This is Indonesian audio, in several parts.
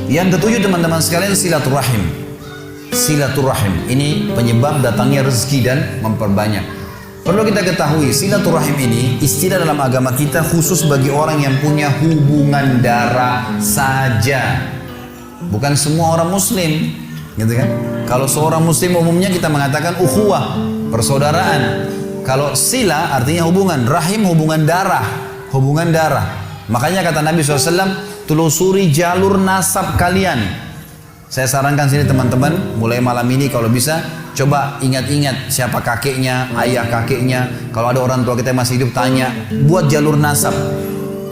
Yang ketujuh teman-teman sekalian, silaturahim. Silaturahim ini penyebab datangnya rezeki dan memperbanyak. Perlu kita ketahui, silaturahim ini istilah dalam agama kita khusus bagi orang yang punya hubungan darah saja. Bukan semua orang muslim, gitu kan? Kalau seorang muslim umumnya kita mengatakan ukhuwah, persaudaraan. Kalau sila artinya hubungan, rahim hubungan darah, hubungan darah. Makanya kata Nabi SAW, telusuri jalur nasab kalian. Saya sarankan sini teman-teman, mulai malam ini kalau bisa, coba ingat-ingat siapa kakeknya, ayah kakeknya. Kalau ada orang tua kita yang masih hidup, tanya, buat jalur nasab.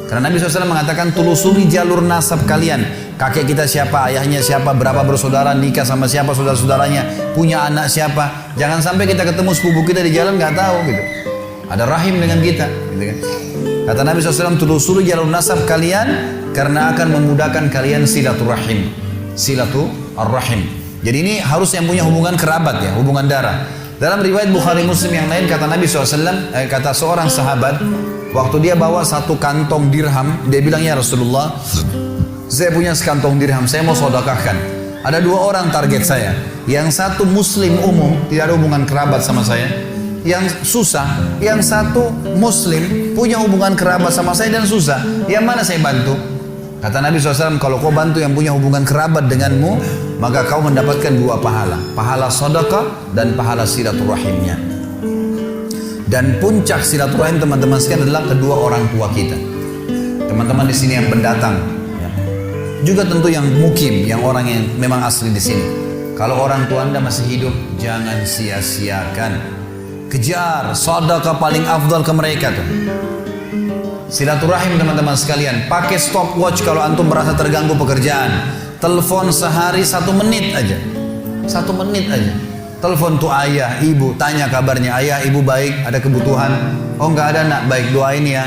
Karena Nabi SAW mengatakan, telusuri jalur nasab kalian. Kakek kita siapa, ayahnya siapa, berapa bersaudara, nikah sama siapa, saudara-saudaranya, punya anak siapa. Jangan sampai kita ketemu sepupu kita di jalan nggak tahu gitu. Ada rahim dengan kita, gitu kan. Kata Nabi SAW, telusuri jalur nasab kalian karena akan memudahkan kalian silaturahim. Silaturahim. Jadi ini harus yang punya hubungan kerabat ya, hubungan darah. Dalam riwayat Bukhari Muslim yang lain kata Nabi SAW, kata seorang sahabat, waktu dia bawa satu kantong dirham, dia bilang, ya Rasulullah, saya punya sekantong dirham, saya mau sedekahkan. Ada dua orang target saya. Yang satu muslim umum, tidak ada hubungan kerabat sama saya. Yang susah, yang satu muslim, punya hubungan kerabat sama saya dan susah. Yang mana saya bantu? Kata Nabi SAW, kalau kau bantu yang punya hubungan kerabat denganmu, maka kau mendapatkan dua pahala. Pahala sedekah dan pahala silaturahimnya. Dan puncak silaturahim teman-teman sekalian adalah kedua orang tua kita. Teman-teman di sini yang pendatang, ya. Juga tentu yang mukim, yang orang yang memang asli di sini. Kalau orang tua Anda masih hidup, jangan sia-siakan. Kejar sedekah paling afdal ke mereka tuh. Silaturahim teman-teman sekalian, pakai stopwatch kalau antum merasa terganggu pekerjaan. Telepon sehari 1 menit aja, 1 menit aja. Telepon tuh ayah, ibu, tanya kabarnya, ayah, ibu baik, ada kebutuhan? Oh nggak ada nak, baik doain ya.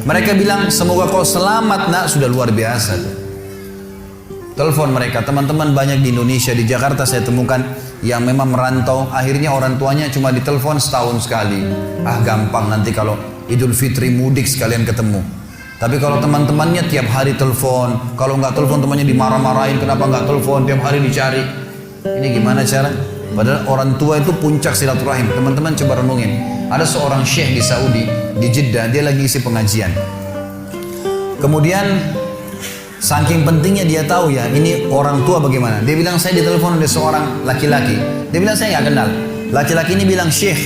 Mereka bilang semoga kau selamat nak, sudah luar biasa. Telepon mereka, teman-teman banyak di Indonesia, di Jakarta saya temukan yang memang merantau, akhirnya orang tuanya cuma ditelepon setahun sekali. Ah gampang nanti kalau Idul Fitri mudik sekalian ketemu. Tapi kalau teman-temannya tiap hari telepon, kalau nggak telepon temannya dimarah-marahin, kenapa nggak telepon, tiap hari dicari. Ini gimana cara? Padahal orang tua itu puncak silaturahim. Teman-teman coba renungin. Ada seorang syekh di Saudi, di Jeddah, dia lagi isi pengajian. Kemudian saking pentingnya dia tahu ya, ini orang tua bagaimana. Dia bilang, saya ditelepon oleh seorang laki-laki. Dia bilang, saya nggak kenal. Laki-laki ini bilang, syekh,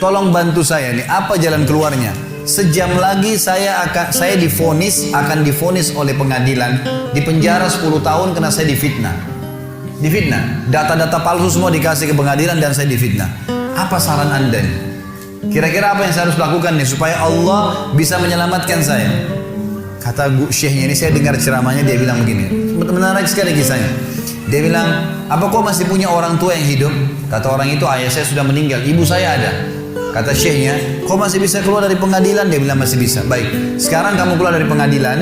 tolong bantu saya nih, apa jalan keluarnya? Sejam lagi saya akan divonis oleh pengadilan, dipenjara 10 tahun karena saya difitnah. Difitnah, data-data palsu semua dikasih ke pengadilan dan saya difitnah. Apa saran Anda nih? Kira-kira apa yang saya harus lakukan nih supaya Allah bisa menyelamatkan saya? Kata syekhnya ini, saya dengar ceramahnya, dia bilang begini, menarik sekali kisahnya. Dia bilang, apa kau masih punya orang tua yang hidup? Kata orang itu, ayah saya sudah meninggal, ibu saya ada. Kata syekhnya, kau masih bisa keluar dari pengadilan? Dia bilang masih bisa. Baik, sekarang kamu keluar dari pengadilan,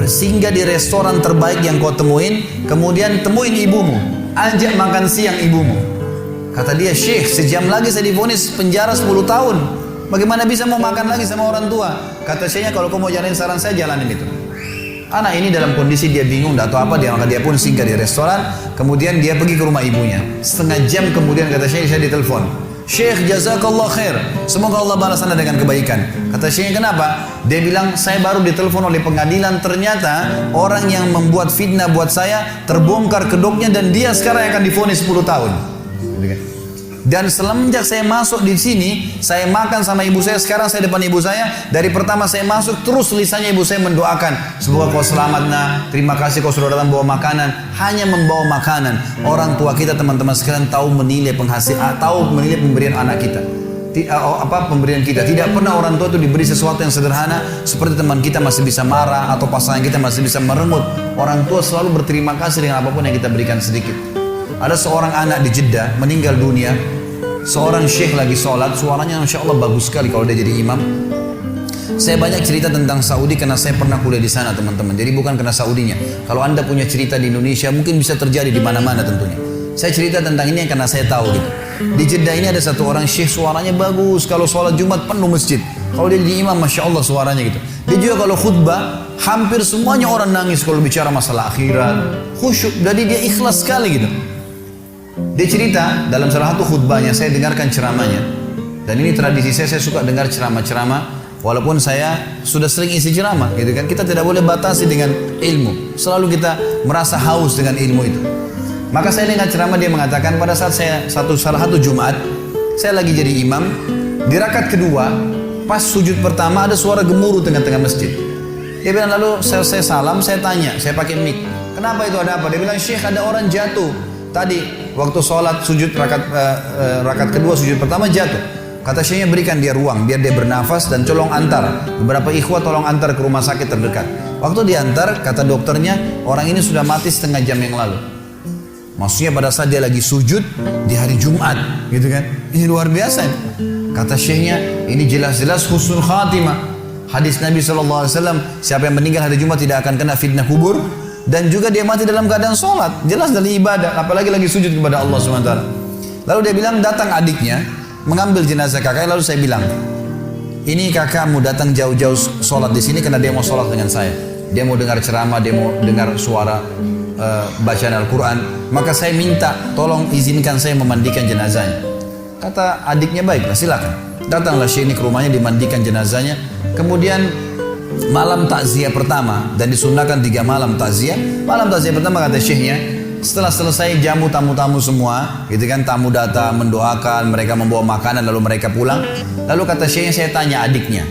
singgah di restoran terbaik yang kau temuin, kemudian temuin ibumu, ajak makan siang ibumu. Kata dia, syekh, sejam lagi saya divonis penjara 10 tahun. Bagaimana bisa mau makan lagi sama orang tua? Kata syekhnya, kalau kau mau jalanin saran saya, jalanin itu. Anak ini dalam kondisi dia bingung, tidak tahu apa, maka dia pun singgah di restoran, kemudian dia pergi ke rumah ibunya. Setengah jam kemudian kata syekh, saya ditelepon. Syekh, jazakallah khair, semoga Allah balas Anda dengan kebaikan. Kata syekhnya, kenapa? Dia bilang, saya baru ditelepon oleh pengadilan, ternyata orang yang membuat fitnah buat saya terbongkar kedoknya dan dia sekarang akan divonis 10 tahun. Dan semenjak saya masuk di sini, saya makan sama ibu saya, sekarang saya depan ibu saya, dari pertama saya masuk terus lisannya ibu saya mendoakan, semoga kau selamat nak, terima kasih kau sudah datang bawa makanan. Hanya membawa makanan. Orang tua kita teman-teman sekalian tahu menilai tahu menilai pemberian anak kita. Pemberian kita. Tidak pernah orang tua itu diberi sesuatu yang sederhana seperti teman kita masih bisa marah atau pasangan kita masih bisa merengut. Orang tua selalu berterima kasih dengan apapun yang kita berikan sedikit. Ada seorang anak di Jeddah meninggal dunia. Seorang syekh lagi sholat, suaranya Masya Allah bagus sekali kalau dia jadi imam. Saya banyak cerita tentang Saudi karena saya pernah kuliah di sana teman-teman. Jadi bukan karena Saudinya. Kalau Anda punya cerita di Indonesia mungkin bisa terjadi di mana-mana tentunya. Saya cerita tentang ini karena saya tahu gitu. Di Jeddah ini ada satu orang syekh, suaranya bagus. Kalau sholat Jumat penuh masjid. Kalau dia jadi imam, Masya Allah suaranya gitu. Dia juga kalau khutbah, hampir semuanya orang nangis kalau bicara masalah akhirat, khusyuk. Jadi dia ikhlas sekali gitu. Dia cerita dalam salah satu khutbahnya, saya dengarkan ceramahnya. Dan ini tradisi saya suka dengar ceramah-ceramah. Walaupun saya sudah sering isi ceramah gitu kan. Kita tidak boleh batasi dengan ilmu. Selalu kita merasa haus dengan ilmu itu. Maka saya dengar ceramah, dia mengatakan pada saat saya salah satu Jumat, saya lagi jadi imam. Di rakaat kedua, pas sujud pertama ada suara gemuruh tengah-tengah masjid. Dia bilang, lalu saya salam, saya tanya, saya pakai mic. Kenapa itu, ada apa? Dia bilang, Syekh, ada orang jatuh. Tadi waktu sholat sujud rakaat kedua sujud pertama jatuh. Kata Syekhnya, berikan dia ruang biar dia bernafas dan tolong antar. Beberapa ikhwah tolong antar ke rumah sakit terdekat. Waktu diantar, kata dokternya, orang ini sudah mati setengah jam yang lalu. Maksudnya pada saat dia lagi sujud di hari Jumat, gitu kan? Ini luar biasa. Kata Syekhnya, ini jelas-jelas husnul khatimah. Hadis Nabi SAW, siapa yang meninggal hari Jumat tidak akan kena fitnah kubur. Dan juga dia mati dalam keadaan sholat. Jelas dari ibadah, apalagi lagi sujud kepada Allah SWT. Lalu dia bilang, datang adiknya mengambil jenazah kakaknya. Lalu saya bilang, ini kakakmu datang jauh-jauh sholat di sini karena dia mau sholat dengan saya. Dia mau dengar ceramah, dia mau dengar suara bacaan Al-Quran. Maka saya minta, tolong izinkan saya memandikan jenazahnya. Kata adiknya, baiklah silakan. Datanglah Syekh ini ke rumahnya, dimandikan jenazahnya. Kemudian malam takziah pertama, dan disunahkan 3 malam takziah. Malam takziah pertama, kata Syekhnya, setelah selesai jamu tamu-tamu semua, gitu kan, tamu datang mendoakan, mereka membawa makanan lalu mereka pulang. Lalu kata Syekhnya, saya tanya adiknya,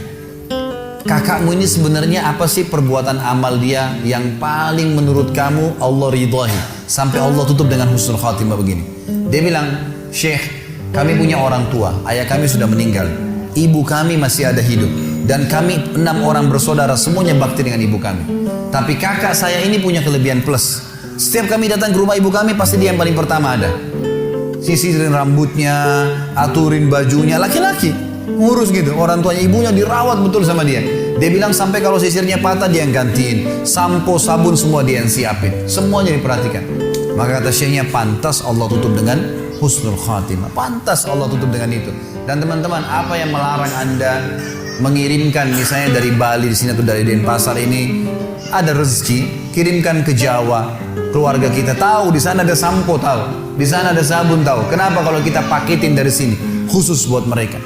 kakakmu ini sebenarnya apa sih perbuatan amal dia yang paling menurut kamu Allah ridhahi sampai Allah tutup dengan husnul khatimah begini? Dia bilang, Syekh, kami punya orang tua, ayah kami sudah meninggal, ibu kami masih ada hidup, dan kami 6 orang bersaudara semuanya bakti dengan ibu kami. Tapi kakak saya ini punya kelebihan plus. Setiap kami datang ke rumah ibu kami, pasti dia yang paling pertama ada. Sisirin rambutnya, aturin bajunya, laki-laki ngurus gitu. Orang tuanya, ibunya dirawat betul sama dia. Dia bilang sampai kalau sisirnya patah dia yang gantiin, sampo, sabun semua dia yang siapin, semuanya diperhatikan. Maka kata Syekhnya, pantas Allah tutup dengan husnul khatimah. Pantas Allah tutup dengan itu. Dan teman-teman, apa yang melarang Anda mengirimkan misalnya dari Bali di sini atau dari Denpasar ini ada rezeki, kirimkan ke Jawa, keluarga kita tahu di sana ada sampo, tahu di sana ada sabun, tahu. Kenapa kalau kita paketin dari sini khusus buat mereka?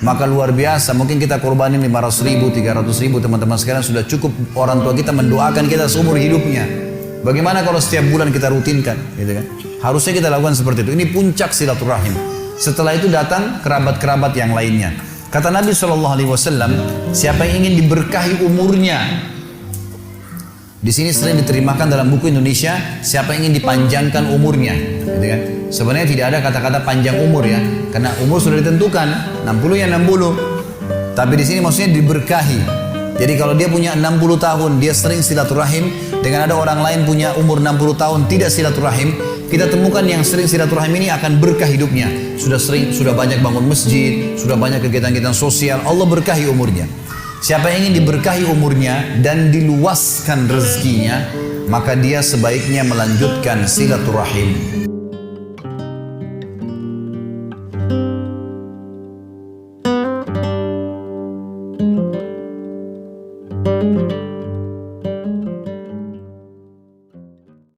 Maka luar biasa, mungkin kita korbanin 500.000, 300.000, teman-teman sekarang sudah cukup orang tua kita mendoakan kita seumur hidupnya. Bagaimana kalau setiap bulan kita rutinkan, gitu kan? Harusnya kita lakukan seperti itu. Ini puncak silaturahim. Setelah itu datang kerabat-kerabat yang lainnya. Kata Nabi SAW, siapa yang ingin diberkahi umurnya, di sini sering diterjemahkan dalam buku Indonesia, siapa yang ingin dipanjangkan umurnya, gitu kan? Sebenarnya tidak ada kata-kata panjang umur ya, karena umur sudah ditentukan, 60 ya 60. Tapi di sini maksudnya diberkahi. Jadi kalau dia punya 60 tahun, dia sering silaturahim, dengan ada orang lain punya umur 60 tahun tidak silaturahim, kita temukan yang sering silaturahim ini akan berkah hidupnya. Sudah banyak bangun masjid, sudah banyak kegiatan-kegiatan sosial, Allah berkahi umurnya. Siapa yang ingin diberkahi umurnya dan diluaskan rezekinya, maka dia sebaiknya melanjutkan silaturahim.